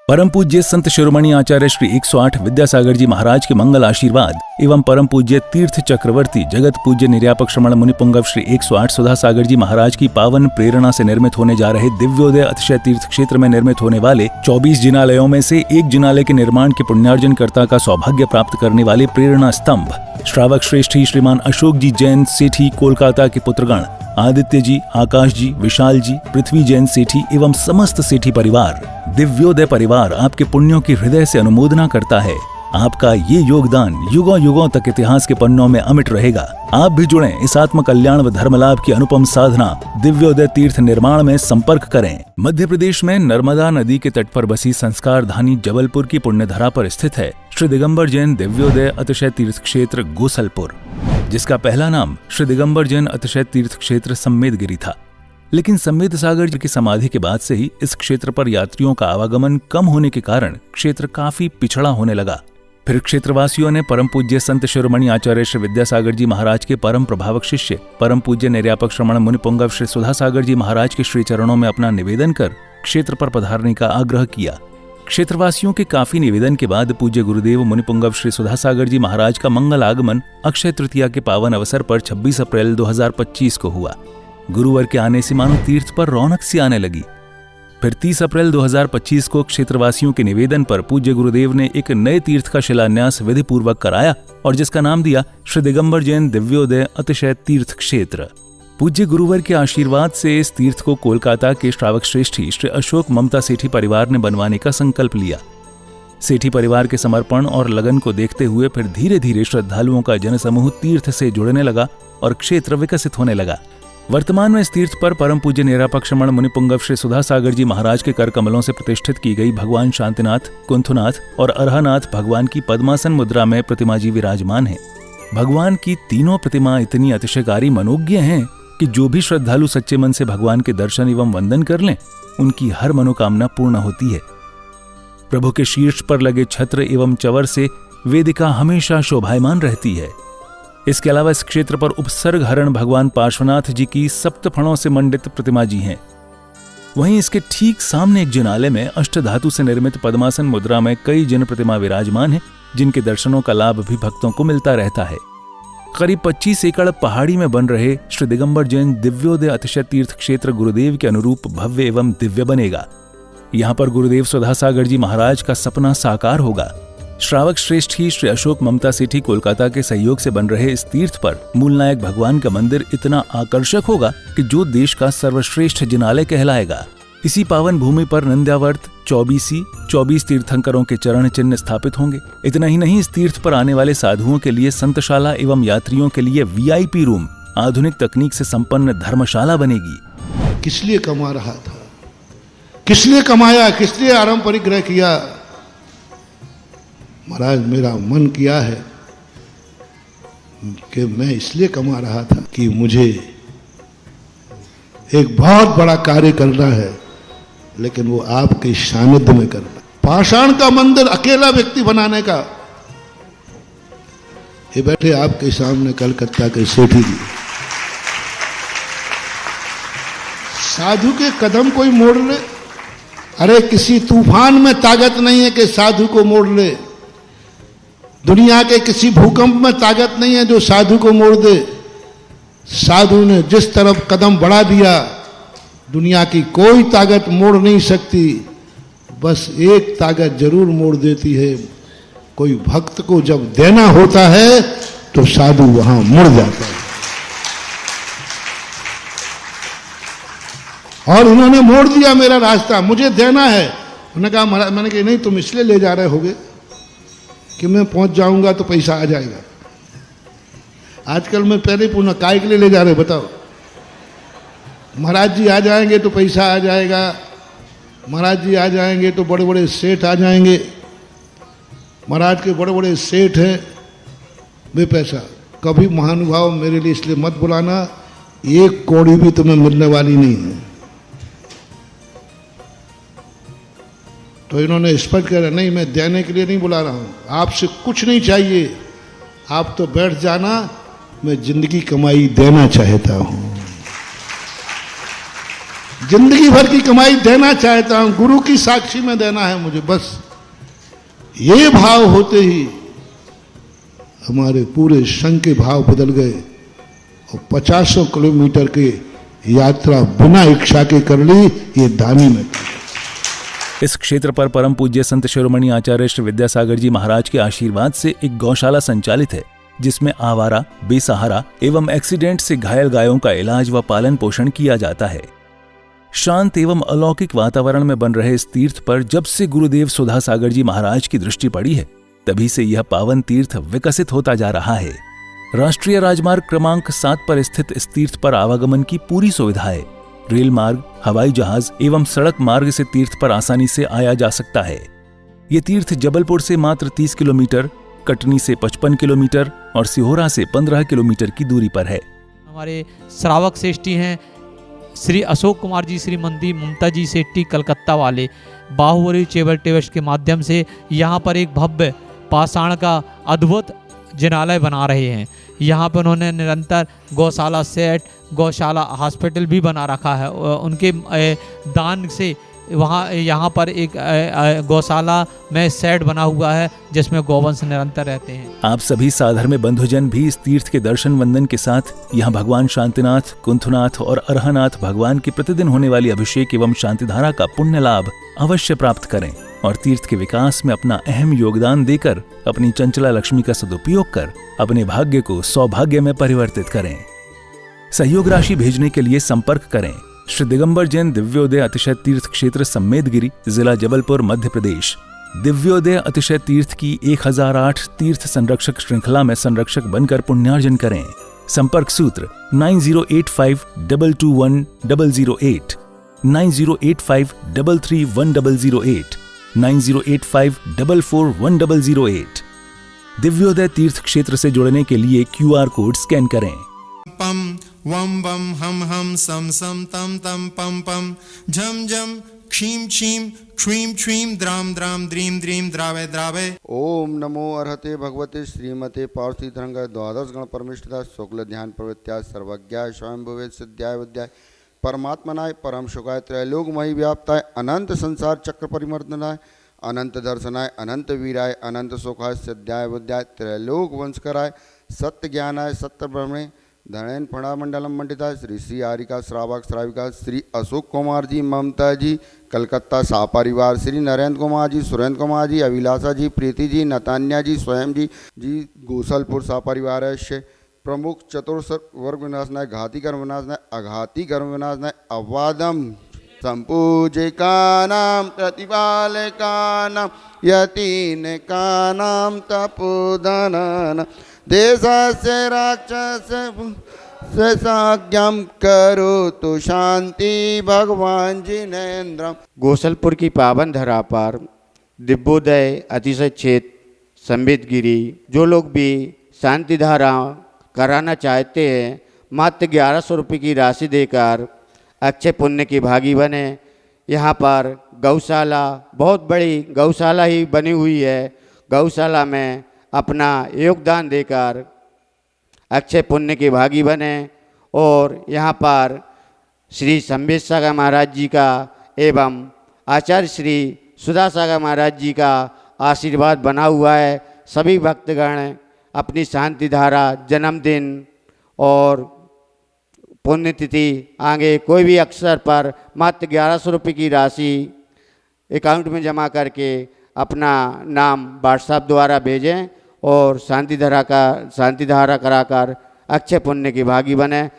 परम पूज्य संत शिरोमणि आचार्य श्री 108 विद्यासागर जी महाराज के मंगल आशीर्वाद एवं परम पूज्य तीर्थ चक्रवर्ती जगत पूज्य निर्यापक श्रमण मुनिपुंगव श्री 108 सुधा सागर जी महाराज की पावन प्रेरणा से निर्मित होने जा रहे दिव्योदय अतिशय तीर्थ क्षेत्र में निर्मित होने वाले 24 जिनालयों में से एक जिनालय के निर्माण के पुण्यार्जन कर्ता का सौभाग्य प्राप्त करने वाले प्रेरणा स्तंभ श्रावक श्रेष्ठी श्रीमान अशोक जी जैन सेठी कोलकाता के पुत्रगण आदित्य जी, आकाश जी, विशाल जी, पृथ्वी जैन सेठी एवं समस्त सेठी परिवार, दिव्योदय परिवार आपके पुण्यों की हृदय से अनुमोदना करता है। आपका ये योगदान युगों युगों तक इतिहास के पन्नों में अमिट रहेगा। आप भी जुड़ें इस आत्म कल्याण व धर्म लाभ की अनुपम साधना दिव्योदय तीर्थ निर्माण में संपर्क करें। मध्य प्रदेश में नर्मदा नदी के तट पर बसी संस्कार धानी जबलपुर की पुण्यधरा पर स्थित है श्री दिगंबर जैन दिव्योदय अतिशय तीर्थ क्षेत्र गोसलपुर, जिसका पहला नाम श्री दिगंबर जैन अतिशय तीर्थ क्षेत्र सम्मेदगिरी था। लेकिन सम्मेद सागर जी की समाधि के बाद से ही इस क्षेत्र पर यात्रियों का आवागमन कम होने के कारण क्षेत्र काफी पिछड़ा होने लगा। फिर क्षेत्रवासियों ने परम पूज्य संत शिरोमणि आचार्य श्री विद्यासागर जी महाराज के परम प्रभावक शिष्य परम पूज्य निर्यापक श्रमण मुनिपुंगव श्री सुधा सागर जी महाराज के श्री चरणों में अपना निवेदन कर क्षेत्र पर पधारने का आग्रह किया। क्षेत्रवासियों के काफी निवेदन के बाद पूज्य गुरुदेव मुनिपुंगव श्री सुधा सागर जी महाराज का मंगल आगमन अक्षय तृतीया के पावन अवसर पर 26 अप्रैल 2025 को हुआ। गुरुवार के आने से मानो तीर्थ पर रौनक सी आने लगी। फिर 30 अप्रैल 2025 को क्षेत्रवासियों के निवेदन पर पूज्य गुरुदेव ने एक नए तीर्थ का शिलान्यास विधि पूर्वक कराया और जिसका नाम दिया श्री दिगंबर जैन दिव्योदय अतिशय तीर्थ क्षेत्र। पूज्य गुरुवर के आशीर्वाद से इस तीर्थ को कोलकाता के श्रावक श्रेष्ठी श्री अशोक ममता सेठी परिवार ने बनवाने का संकल्प लिया। सेठी परिवार के समर्पण और लगन को देखते हुए फिर धीरे धीरे श्रद्धालुओं का जनसमूह तीर्थ से जुड़ने लगा और क्षेत्र विकसित होने लगा। वर्तमान में इस तीर्थ पर परम पूज्य निरापक श्रमण मुनिपुंगव श्री सुधा सागर जी महाराज के कर कमलों से प्रतिष्ठित की गई भगवान शांतिनाथ, कुंथुनाथ और अरहनाथ भगवान की पद्मासन मुद्रा में प्रतिमा जी विराजमान है। भगवान की तीनों प्रतिमा इतनी अतिशयकारी मनोज्ञ हैं कि जो भी श्रद्धालु सच्चे मन से भगवान के दर्शन एवं वंदन कर लें, उनकी हर मनोकामना पूर्ण होती है। प्रभु के शीर्ष पर लगे छत्र एवं चवर से वेदिका हमेशा शोभायमान रहती है। इसके अलावा इस क्षेत्र पर उपसर्ग हरण भगवान पार्श्वनाथ जी की सप्तफणों से मंडित प्रतिमा जी हैं। वहीं इसके ठीक सामने एक जिनालय में अष्टधातु से निर्मित पद्मासन मुद्रा में कई जिन प्रतिमा विराजमान हैं, जिनके दर्शनों का लाभ भी भक्तों को मिलता रहता है। करीब 25 एकड़ पहाड़ी में बन रहे श्री दिगंबर जैन दिव्योदय अतिशय तीर्थ क्षेत्र गुरुदेव के अनुरूप भव्य एवं दिव्य बनेगा। यहाँ पर गुरुदेव सुधा सागर जी महाराज का सपना साकार होगा। श्रावक श्रेष्ठी श्री अशोक ममता सेठी कोलकाता के सहयोग से बन रहे इस तीर्थ पर मूलनायक भगवान का मंदिर इतना आकर्षक होगा कि जो देश का सर्वश्रेष्ठ जिनालय कहलाएगा। इसी पावन भूमि पर नंद्यावर्त 24 तीर्थंकरों के चरण चिन्ह स्थापित होंगे। इतना ही नहीं, इस तीर्थ पर आने वाले साधुओं के लिए संतशाला एवं यात्रियों के लिए VIP रूम, आधुनिक तकनीक से संपन्न धर्मशाला बनेगी। किस लिए कमा रहा था, किस लिए कमाया, किस लिए आराम परिग्रह किया? महाराज मेरा मन किया है कि मैं इसलिए कमा रहा था कि मुझे एक बहुत बड़ा कार्य करना है, लेकिन वो आपके सानिध्य में करना। पाषाण का मंदिर अकेला व्यक्ति बनाने का। ये बैठे आपके सामने कलकत्ता के सेठी जी, साधु के कदम कोई मोड़ ले। अरे किसी तूफान में ताकत नहीं है कि साधु को मोड़ ले। दुनिया के किसी भूकंप में ताकत नहीं है जो साधु को मोड़ दे। साधु ने जिस तरफ कदम बढ़ा दिया, दुनिया की कोई ताकत मोड़ नहीं सकती। बस एक ताकत जरूर मोड़ देती है, कोई भक्त को जब देना होता है तो साधु वहां मुड़ जाता है। और उन्होंने मोड़ दिया मेरा रास्ता, मुझे देना है। उन्होंने कहा महाराज, मैंने कहा नहीं, तुम इसलिए ले जा रहे होगे कि मैं पहुंच जाऊंगा तो पैसा आ जाएगा। आजकल मैं पहले ही पूछना, काय के लिए ले जा रहे बताओ? महाराज जी आ जाएंगे तो पैसा आ जाएगा, महाराज जी आ जाएंगे तो बड़े बड़े सेठ आ जाएंगे। महाराज के बड़े बड़े सेठ हैं, वे पैसा। कभी महानुभाव मेरे लिए इसलिए मत बुलाना, एक कौड़ी भी तुम्हें मिलने वाली नहीं है। तो इन्होंने स्पष्ट कहा, नहीं मैं देने के लिए नहीं बुला रहा हूँ, आपसे कुछ नहीं चाहिए, आप तो बैठ जाना, मैं जिंदगी कमाई देना चाहता हूँ। जिंदगी भर की कमाई देना चाहता हूं, गुरु की साक्षी में देना है मुझे, बस ये भाव होते ही हमारे पूरे संघ के भाव बदल गए और 50 किलोमीटर की यात्रा बिना इच्छा के कर ली, ये दानी में। इस क्षेत्र पर परम पूज्य संत शिरोमणि आचार्य श्री विद्यासागर जी महाराज के आशीर्वाद से एक गौशाला संचालित है, जिसमें आवारा, बेसहारा एवं एक्सीडेंट से घायल गायों का इलाज व पालन पोषण किया जाता है। शांत एवं अलौकिक वातावरण में बन रहे इस तीर्थ पर जब से गुरुदेव सुधा सागर जी महाराज की दृष्टि पड़ी है, तभी से यह पावन तीर्थ विकसित होता जा रहा है। राष्ट्रीय राजमार्ग क्रमांक 7 पर स्थित इस तीर्थ पर आवागमन की पूरी सुविधा है। रेल मार्ग, हवाई जहाज एवं सड़क मार्ग से तीर्थ पर आसानी से आया जा सकता है। ये तीर्थ जबलपुर से मात्र 30 किलोमीटर, कटनी से 55 किलोमीटर और सिहोरा से 15 किलोमीटर की दूरी पर है। हमारे श्रावक श्रेष्ठी हैं श्री अशोक कुमार जी, श्रीमती ममता जी सेट्टी कलकत्ता वाले, बाहुबली चेबल टेवस के माध्यम से यहाँ पर एक भव्य पाषाण का अद्भुत जिनालय बना रहे हैं। यहाँ पर उन्होंने निरंतर गौशाला सेट, गौशाला हॉस्पिटल भी बना रखा है। उनके दान से वहाँ यहाँ पर एक गौशाला में सेट बना हुआ है जिसमें गौवंश निरंतर रहते हैं। आप सभी साधर्म्य बंधुजन भी इस तीर्थ के दर्शन वंदन के साथ यहाँ भगवान शांतिनाथ, कुंथनाथ और अरहनाथ भगवान की प्रतिदिन होने वाली अभिषेक एवं शांतिधारा का पुण्य लाभ अवश्य प्राप्त करें और तीर्थ के विकास में अपना अहम योगदान देकर अपनी चंचला लक्ष्मी का सदुपयोग कर अपने भाग्य को सौभाग्य में परिवर्तित करें। सहयोग राशि भेजने के लिए संपर्क करें श्री दिगंबर जैन दिव्योदय अतिशय तीर्थ क्षेत्र सम्मेदगिरी, जिला जबलपुर, मध्य प्रदेश। दिव्योदय अतिशय तीर्थ की 1008 तीर्थ संरक्षक श्रृंखला में संरक्षक बनकर पुण्यार्जन करें। संपर्क सूत्र 9085221008, 9085331008, 9085441008। दिव्योदय तीर्थ क्षेत्र से जुड़ने के लिए QR कोड स्कैन करें। पम वम वम हम सम सम तम तम पम पम झम झम क्षीम क्षीम क्ष्वीम क्ष्वीम द्राम द्राम द्रीम द्रीम द्रावे द्रावे। ओम नमो अर्हते भगवते श्रीमते पार्थितरंग द्वादश गण परमिष्ठता शुक्ल ध्यान प्रवृत्त्या सर्वज्ञाय स्वयंभुवे सिद्ध्याय विद्याय परमात्मनाय परम सुखाय त्रैलोकमयी व्याप्ताय अनंत संसार चक्र परिमर्दनाय अनंत दर्शनाय अनंत वीराय अनंत सुखाय सिद्ध्याय विद्याय त्रैलोक वंशकराय सत्य ज्ञानाय सत्य ब्रह्मणे धनैन फणामंडलम मंडिता श्री श्री आरिका श्रावक श्राविका श्री अशोक कुमार जी, ममता जी कलकत्ता सा परिवार, श्री नरेंद्र कुमार जी, सुरेंद्र कुमार जी, अभिलाषा जी, प्रीति जी, नतान्या जी, स्वयं जी गोसलपुर सा परिवार है प्रमुख चतुर्थ वर्ग विनाशनाय घाती कर्म विनाशनाय अघाती कर्म विनाशनाय अवादम संपूजिकानां प्रतिपालकानां यतीनकानां तपोधनानां देशस्य राक्षसस्य साज्ञां करोतु शांति भगवान जिनेन्द्रम। गोसलपुर की पावन धरा पर दिव्योदय अतिशय क्षेत्र संबितगिरी, जो लोग भी शांति धारा कराना चाहते हैं मात्र 1100 रुपये की राशि देकर अच्छे पुण्य की भागी बने। यहाँ पर गौशाला, बहुत बड़ी गौशाला ही बनी हुई है। गौशाला में अपना योगदान देकर अच्छे पुण्य के भागी बने और यहाँ पर श्री संबित सागर महाराज जी का एवं आचार्य श्री सुधा सागर महाराज जी का आशीर्वाद बना हुआ है। सभी भक्तगण अपनी शांति धारा, जन्मदिन और पुण्यतिथि आगे कोई भी अवसर पर मात्र 1100 रुपये की राशि अकाउंट में जमा करके अपना नाम व्हाट्सएप द्वारा भेजें और शांति धारा कराकर अच्छे पुण्य की भागी बने।